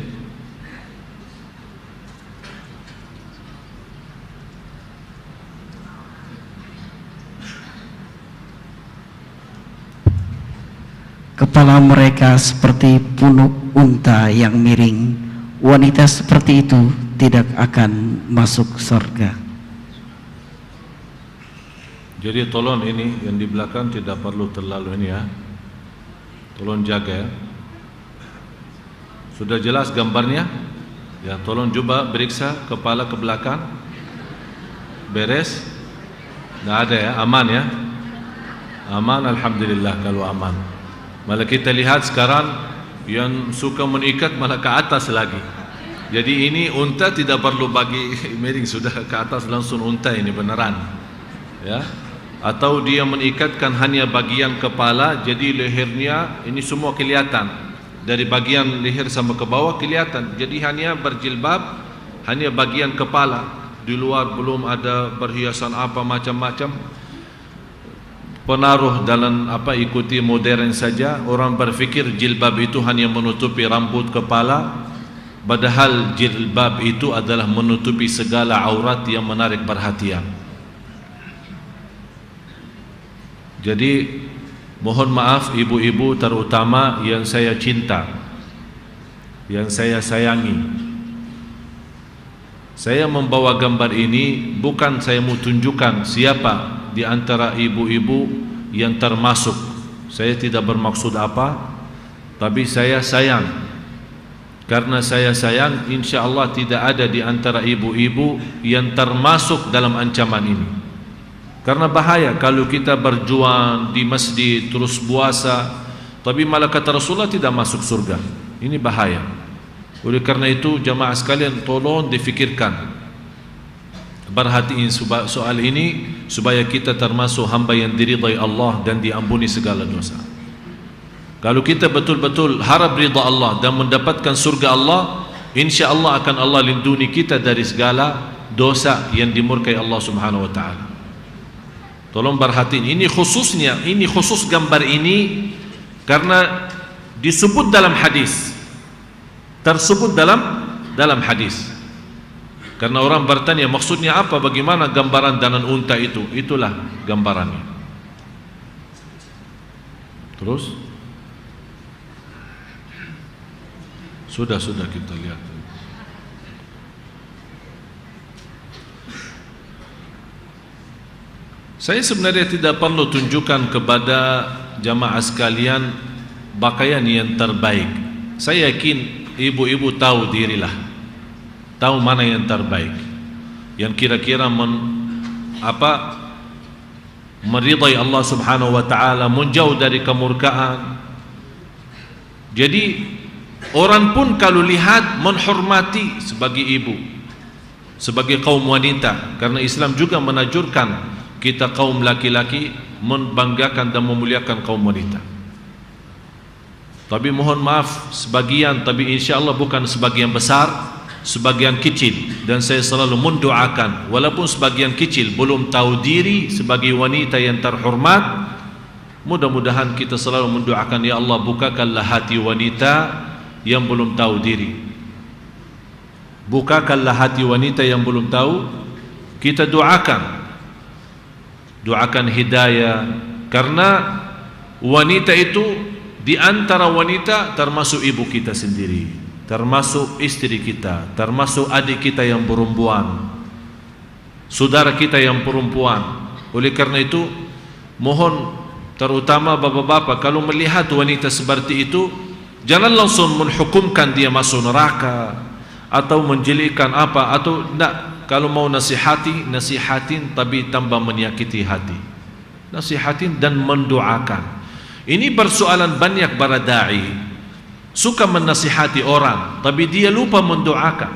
Kepala mereka seperti punuk unta yang miring. Wanita seperti itu tidak akan masuk surga. Jadi tolong ini yang di belakang tidak perlu terlalu ini, ya. Tolong jaga, ya. Sudah jelas gambarnya? Ya, tolong coba periksa kepala ke belakang. Beres? Tidak ada, ya? Aman, ya? Aman, alhamdulillah kalau aman. Malah kita lihat sekarang yang suka mengikat malah ke atas lagi. Jadi ini unta tidak perlu bagi miring, sudah ke atas langsung unta ini beneran, ya. Atau dia mengikatkan hanya bagian kepala, jadi lehernya ini semua kelihatan, dari bagian leher sampai ke bawah kelihatan. Jadi hanya berjilbab, hanya bagian kepala, di luar belum ada perhiasan apa macam-macam. Penaruh dalam apa, ikuti modern saja. Orang berfikir jilbab itu hanya menutupi rambut kepala, padahal jilbab itu adalah menutupi segala aurat yang menarik perhatian. Jadi mohon maaf ibu-ibu terutama yang saya cinta, yang saya sayangi. Saya membawa gambar ini bukan saya mau tunjukkan siapa di antara ibu-ibu yang termasuk. Saya tidak bermaksud apa, tapi saya sayang. Karena saya sayang, insya Allah tidak ada di antara ibu-ibu yang termasuk dalam ancaman ini. Karena bahaya kalau kita berjuang di masjid terus puasa, tapi malah kata Rasulullah tidak masuk surga. Ini bahaya. Oleh karena itu jamaah sekalian, tolong difikirkan, perhatiin soal ini supaya kita termasuk hamba yang diridai Allah dan diampuni segala dosa. Kalau kita betul-betul harap ridha Allah dan mendapatkan surga Allah, insya Allah akan Allah lindungi kita dari segala dosa yang dimurkai Allah Subhanahu wa taala. Tolong perhatiin, ini khususnya, ini khusus gambar ini karena disebut dalam hadis, tersebut dalam hadis. Karena orang bertanya maksudnya apa, bagaimana gambaran danan unta itu? Itulah gambarannya. Terus sudah kita lihat. Saya sebenarnya tidak perlu tunjukkan kepada jamaah sekalian pakaian yang terbaik. Saya yakin ibu-ibu tahu dirilah, tahu mana yang terbaik, yang kira-kira meridai Allah Subhanahu wa taala, menjauh dari kemurkaan. Jadi orang pun kalau lihat menghormati sebagai ibu, sebagai kaum wanita, karena Islam juga menanjurkan kita kaum laki-laki membanggakan dan memuliakan kaum wanita. Tapi mohon maaf sebagian, tapi insya-Allah bukan sebagian besar, sebagian kecil, dan saya selalu mendoakan walaupun sebagian kecil belum tahu diri sebagai wanita yang terhormat, mudah-mudahan kita selalu mendoakan, ya Allah bukakanlah hati wanita yang belum tahu diri, bukakanlah hati wanita yang belum tahu. Kita doakan hidayah, karena wanita itu di antara wanita termasuk ibu kita sendiri, termasuk istri kita, termasuk adik kita yang perempuan, saudara kita yang perempuan. Oleh karena itu mohon terutama bapak-bapak, kalau melihat wanita seperti itu jangan langsung menghukumkan dia masuk neraka atau menjelekkan apa, atau tidak. Kalau mau nasihatin tapi tambah menyakiti hati, nasihatin dan mendoakan. Ini persoalan banyak para da'i, suka menasihati orang tapi dia lupa mendoakan.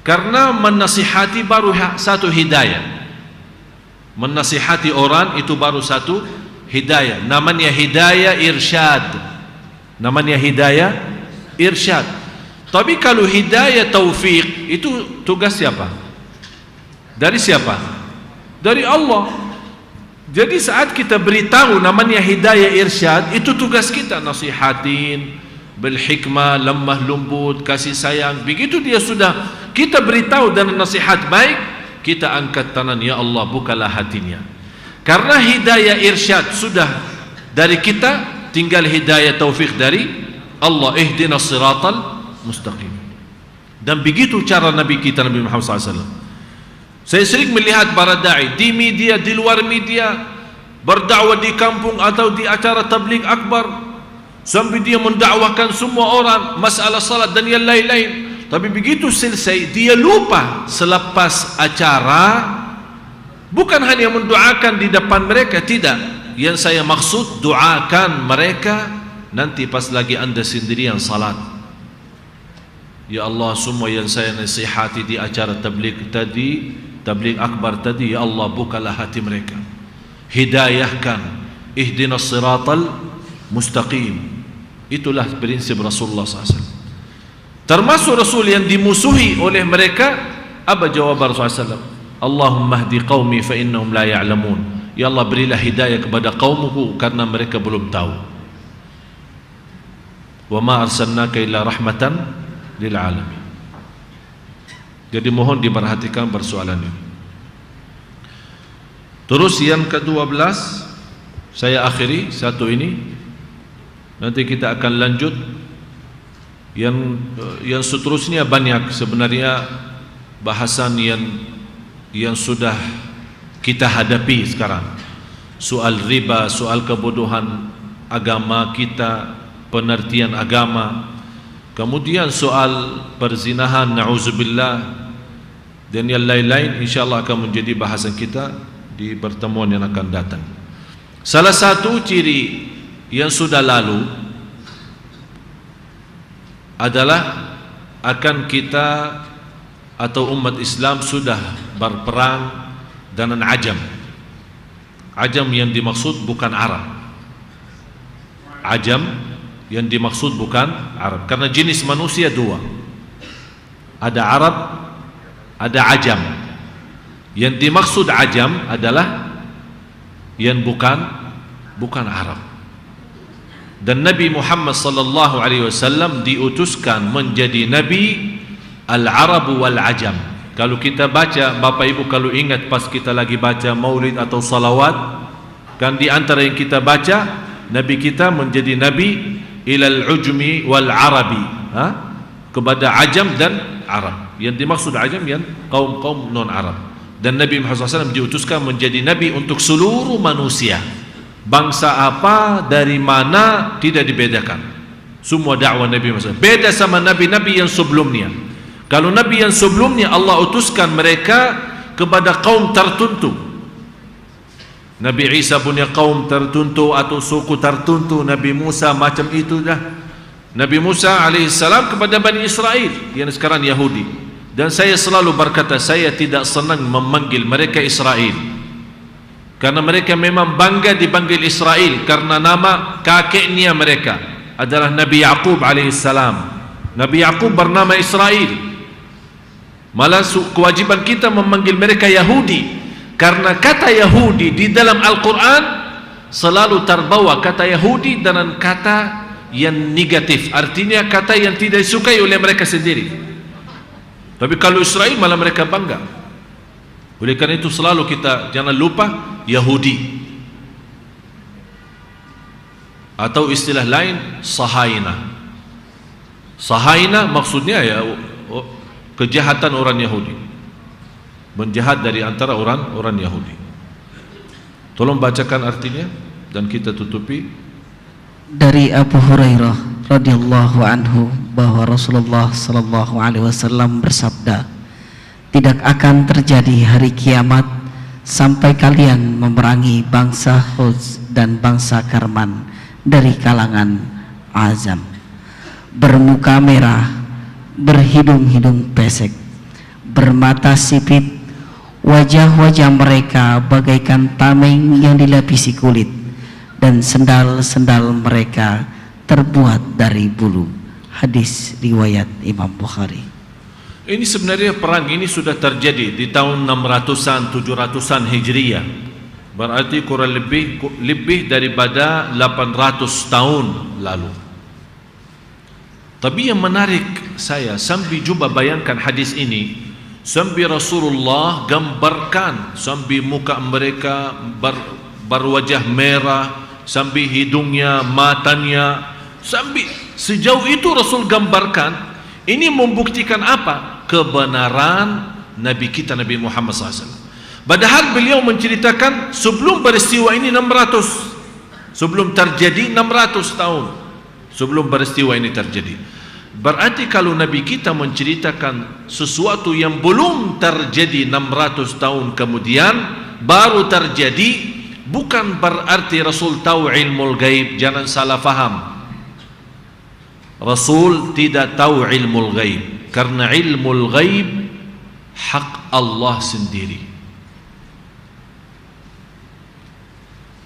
Karena menasihati baru satu hidayah, menasihati orang itu baru satu hidayah, namanya hidayah irsyad, namanya hidayah irsyad. Tapi kalau hidayah taufik itu tugas siapa? Dari siapa? Dari Allah. Jadi saat kita beritahu namanya hidayah irsyad, itu tugas kita, nasihatin bil hikmah, lemah lembut, kasih sayang. Begitu dia sudah kita beritahu dan nasihat baik, kita angkat tangan, ya Allah bukalah hatinya. Karena hidayah irsyad sudah dari kita, tinggal hidayah taufik dari Allah. Ihdinas siratal mustaqim. Dan begitu cara Nabi kita, Nabi Muhammad SAW. Saya sering melihat para da'i di media, di luar media, berdakwah di kampung atau di acara tabligh akbar, sampai dia mendakwahkan semua orang masalah salat dan yang lain-lain. Tapi begitu selesai, dia lupa selepas acara bukan hanya mendoakan di depan mereka, tidak. Yang saya maksud, doakan mereka nanti pas lagi anda sendirian salat. Ya Allah, semua yang saya nasihati di acara tabligh tadi, tabligh akbar tadi, ya Allah bukalah hati mereka, hidayahkan, ihdinas siratal mustaqim. Itulah prinsip Rasulullah SAW. Termasuk Rasul yang dimusuhi oleh mereka, apa jawaban Rasulullah SAW? Allahumma hdi qaumi fa innahum la ya'lamun. Ya Allah berilah hidayah kepada kaumku karena mereka belum tahu. Wa ma arsalnaka illa rahmatan lil alamin. Jadi mohon diperhatikan persoalan ini. Terus yang ke-12 saya akhiri satu ini, nanti kita akan lanjut yang seterusnya. Banyak sebenarnya bahasan yang sudah kita hadapi sekarang, soal riba, soal kebodohan agama kita, pengertian agama, kemudian soal perzinahan, na'udzubillah, dan yang lain-lain, insyaAllah akan menjadi bahasan kita di pertemuan yang akan datang. Salah satu ciri yang sudah lalu adalah akan kita atau umat Islam sudah berperang dengan Ajam. Ajam yang dimaksud bukan Arab. Ajam yang dimaksud bukan Arab, karena jenis manusia dua, ada Arab, ada Ajam. Yang dimaksud Ajam adalah yang bukan Arab. Dan Nabi Muhammad sallallahu alaihi wasallam diutuskan menjadi nabi al-Arab wal Ajam. Kalau kita baca, Bapak Ibu kalau ingat pas kita lagi baca maulid atau salawat, Kan di antara yang kita baca, Nabi kita menjadi Nabi ilal ujmi wal arabi, kepada ajam dan Arab. Yang dimaksud ajam yang kaum-kaum non-Arab. Dan Nabi Muhammad SAW diutuskan menjadi Nabi untuk seluruh manusia. Bangsa apa, dari mana, tidak dibedakan. Semua dakwah Nabi Muhammad SAW beda sama Nabi-Nabi yang sebelumnya. Kalau Nabi yang sebelumnya Allah utuskan mereka kepada kaum tertentu. Nabi Isa punya kaum tertentu atau suku tertentu. Nabi Musa macam itu dah. Nabi Musa alaihissalam kepada Bani Israel yang sekarang Yahudi. Dan saya selalu berkata, saya tidak senang memanggil mereka Israel, karena mereka memang bangga dipanggil Israel karena nama kakeknya mereka adalah Nabi Yaqub alaihissalam. Nabi Yaqub bernama Israel. Malah kewajiban kita memanggil mereka Yahudi, karena kata Yahudi di dalam Al-Quran selalu terbawa kata Yahudi dengan kata yang negatif, artinya kata yang tidak disukai oleh mereka sendiri. Tapi kalau Israel malah mereka bangga. Oleh karena itu selalu kita jangan lupa Yahudi, atau istilah lain Sahaina. Sahaina maksudnya ya kejahatan orang Yahudi, menjahat dari antara orang Yahudi. Tolong bacakan artinya dan kita tutupi. Dari Abu Hurairah radhiyallahu anhu bahwa Rasulullah sallallahu alaihi wasallam bersabda, tidak akan terjadi hari kiamat sampai kalian memerangi bangsa Huz dan bangsa Karman dari kalangan Azam, bermuka merah, berhidung-hidung pesek, bermata sipit, wajah-wajah mereka bagaikan tameng yang dilapisi kulit, dan sendal-sendal mereka terbuat dari bulu. Hadis riwayat Imam Bukhari. Ini sebenarnya perang ini sudah terjadi di tahun 600-an 700-an Hijriyah. Berarti kurang lebih daripada 800 tahun lalu. Tapi yang menarik saya sambil coba bayangkan hadis ini, sambil Rasulullah gambarkan sambil muka mereka berwajah merah, sambil hidungnya, matanya, sambil sejauh itu Rasul gambarkan. Ini membuktikan apa? Kebenaran Nabi kita Nabi Muhammad SAW. Padahal beliau menceritakan sebelum peristiwa ini 600, sebelum terjadi 600 tahun sebelum peristiwa ini terjadi. Berarti kalau Nabi kita menceritakan sesuatu yang belum terjadi 600 tahun kemudian baru terjadi, bukan berarti Rasul tahu ilmu gaib. Jangan salah faham. Rasul tidak tahu ilmu gaib, karena ilmu gaib hak Allah sendiri.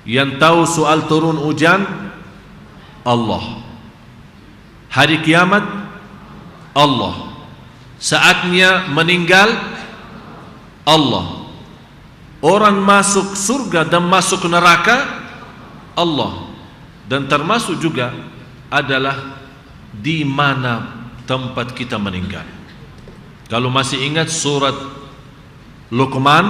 Yang tahu soal turun hujan Allah, hari kiamat Allah, saatnya meninggal Allah, orang masuk surga dan masuk neraka Allah, dan termasuk juga adalah di mana tempat kita meninggal. Kalau masih ingat surat Luqman,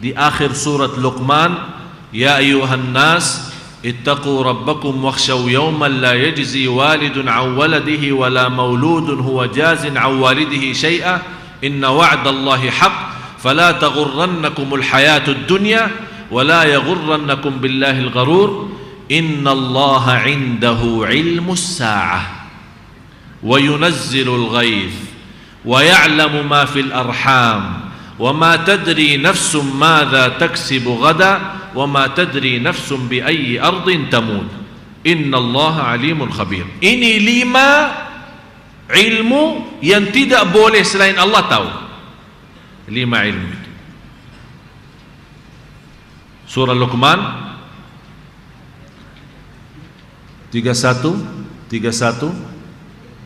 di akhir surat Luqman, ya ayuhan nas ittaqu rabbakum wakhshaw yawman la yajzi walidun an waladihi wala mauludun huwa jazin an walidihi shay'a inna wa'dallahi haqq fala taghurrannakumul hayatud dunya wala yaghurrannakum billahil gharur innallaha 'indahu 'ilmus sa'ah wa yunazzilul ghaith wa ya'lamu ma fil arham wa ma tadri nafsum madza taksibu ghada wa ma tadri nafsum bi ayyi ardin tamut innallaha 'alimun khabir. Ini 5 ilmu yang tidak boleh selain Allah tahu. 5 ilmu itu. Surah Luqman 31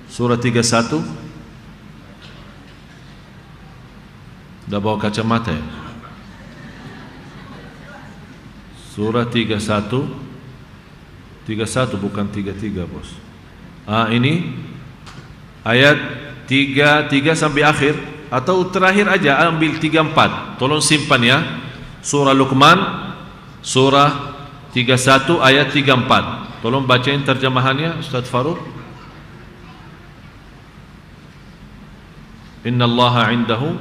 surah 31. Dah bawa kacamata ya? Surah 31 bukan 33 bos. Ini ayat 33 sampai akhir, atau terakhir aja ambil 34. Tolong simpan ya. Surah Luqman Surah 31 ayat 34. Tolong bacain terjemahannya Ustaz Farouk. Innallaha 'indahu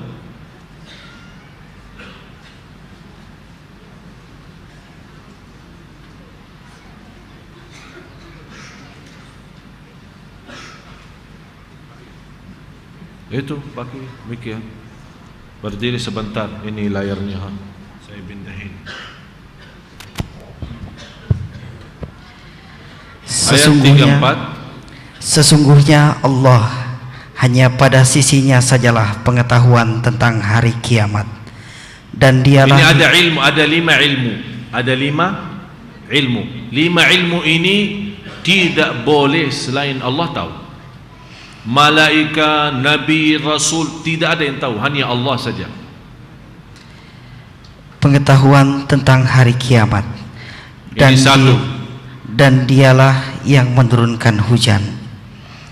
itu pakai mic ya. Berdiri sebentar, ini layarnya saya pindahin. Sesungguhnya Allah hanya pada sisinya sajalah pengetahuan tentang hari kiamat, dan dialah ini ada ilmu, ada 5 ilmu, ada 5 ilmu. 5 ilmu ini tidak boleh selain Allah tahu. Malaikat, Nabi, Rasul, tidak ada yang tahu, hanya Allah saja. Pengetahuan tentang hari kiamat, dan ini satu. Dan dialah yang menurunkan hujan.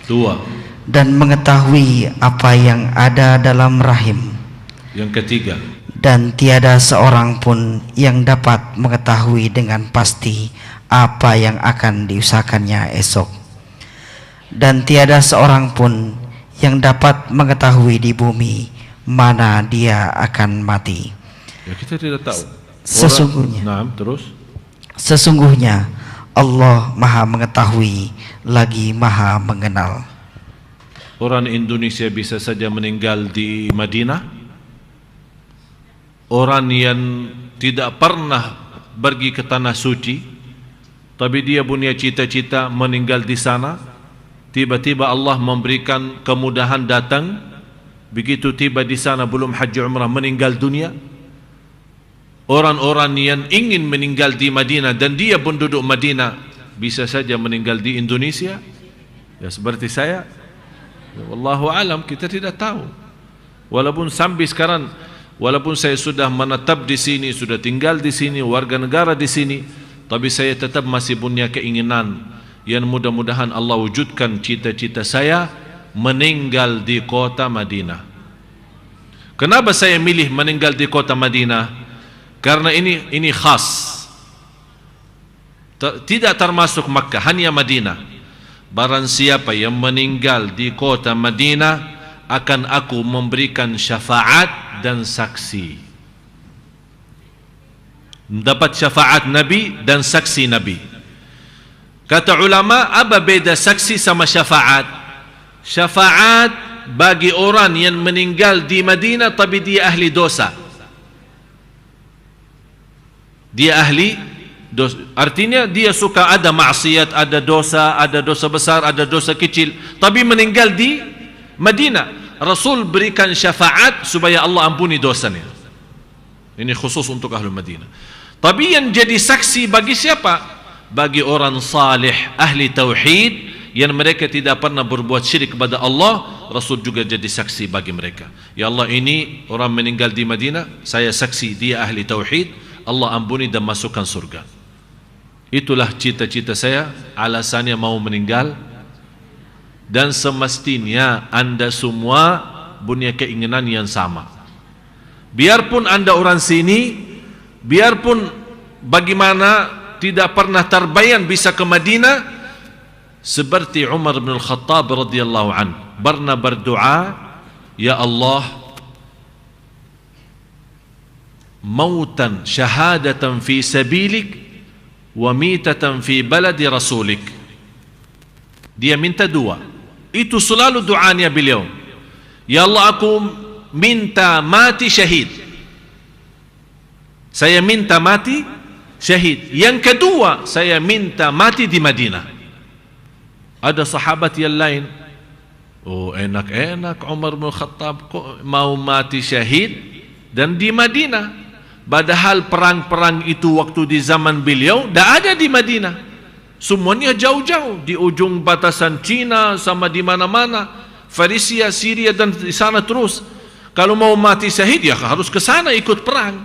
2. Dan mengetahui apa yang ada dalam rahim. Yang ketiga. Dan tiada seorang pun yang dapat mengetahui dengan pasti apa yang akan diusahakannya esok. Dan tiada seorang pun yang dapat mengetahui di bumi mana dia akan mati. Ya, kita tidak tahu. Sesungguhnya. Terus. Sesungguhnya Allah Maha mengetahui lagi Maha mengenal. Orang Indonesia bisa saja meninggal di Madinah. Orang yang tidak pernah pergi ke tanah suci, tapi dia punya cita-cita meninggal di sana. Tiba-tiba Allah memberikan kemudahan datang. Begitu tiba di sana belum haji umrah, meninggal dunia. Orang-orang yang ingin meninggal di Madinah dan dia pun duduk Madinah, bisa saja meninggal di Indonesia. Ya seperti saya. Wallahu alam, kita tidak tahu. Walaupun sampai sekarang, walaupun saya sudah menetap di sini, sudah tinggal di sini, warga negara di sini, tapi saya tetap masih punya keinginan yang mudah-mudahan Allah wujudkan cita-cita saya meninggal di kota Madinah. Kenapa saya milih meninggal di kota Madinah? Karena ini khas, tidak termasuk Makkah, hanya Madinah. Barang siapa yang meninggal di kota Madinah, akan aku memberikan syafaat dan saksi. Mendapat syafaat Nabi dan saksi Nabi. Kata ulama, apa beda saksi sama syafaat? Syafaat bagi orang yang meninggal di Madinah tapi dia ahli dosa. Dia ahli dosa. Artinya dia suka ada maksiat, ada dosa besar, ada dosa kecil, tapi meninggal di Madinah. Rasul berikan syafaat supaya Allah ampuni dosanya. Ini khusus untuk ahli Madinah. Tapi yang jadi saksi bagi siapa? Bagi orang salih, ahli tauhid, yang mereka tidak pernah berbuat syirik kepada Allah. Rasul juga jadi saksi bagi mereka. Ya Allah, ini orang meninggal di Madinah, saya saksi dia ahli tauhid, Allah ampuni dan masukkan surga. Itulah cita-cita saya, alasannya mau meninggal. Dan semestinya anda semua punya keinginan yang sama. Biarpun anda orang sini, biarpun bagaimana tidak pernah terbayang bisa ke Madinah, seperti Umar bin Al-Khattab radhiyallahu anhu pernah berdoa, ya Allah, mautan syahadatan fi sabilik wa mitatan fi baladi rasulik. Dia minta dua. Itu selalu doanya beliau. Ya Allah, aku minta mati syahid. Saya minta mati syahid. Yang kedua, saya minta mati di Madinah. Ada sahabat yang lain, oh enak-enak Umar bin Khattab kok mau mati syahid dan di Madinah. Padahal perang-perang itu waktu di zaman beliau tidak ada di Madinah. Semuanya jauh-jauh di ujung batasan Cina sama di mana-mana, Farisia, Syria dan di sana terus. Kalau mau mati syahid ya harus ke sana ikut perang.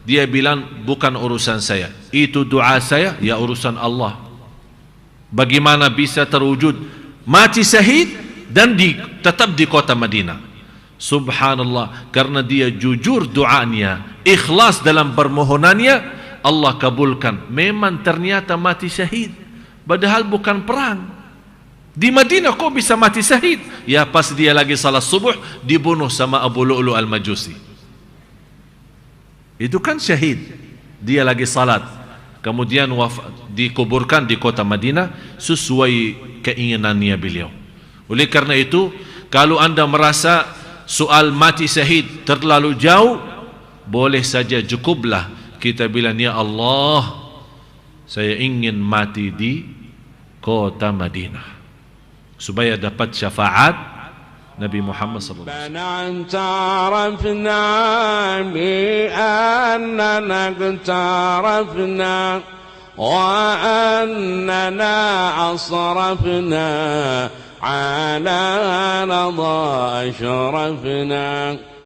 Dia bilang bukan urusan saya, itu doa saya, ya urusan Allah. Bagaimana bisa terwujud mati syahid dan tetap di kota Madinah? Subhanallah, karena dia jujur doanya, ikhlas dalam permohonannya, Allah kabulkan. Memang ternyata mati syahid, padahal bukan perang. Di Madinah kok bisa mati syahid? Ya pas dia lagi salat subuh dibunuh sama Abu Lu'lu' al-Majusi. Itu kan syahid. Dia lagi salat, kemudian dikuburkan di kota Madinah sesuai keinginannya beliau. Oleh karena itu, kalau anda merasa soal mati syahid terlalu jauh, boleh saja cukuplah kita bilang, ya Allah, saya ingin mati di kota Madinah supaya dapat syafaat Nabi Muhammad sallallahu alaihi wasallam. تعرفنا بأننا اقترفنا وأننا أصرفنا على رضا أشرفنا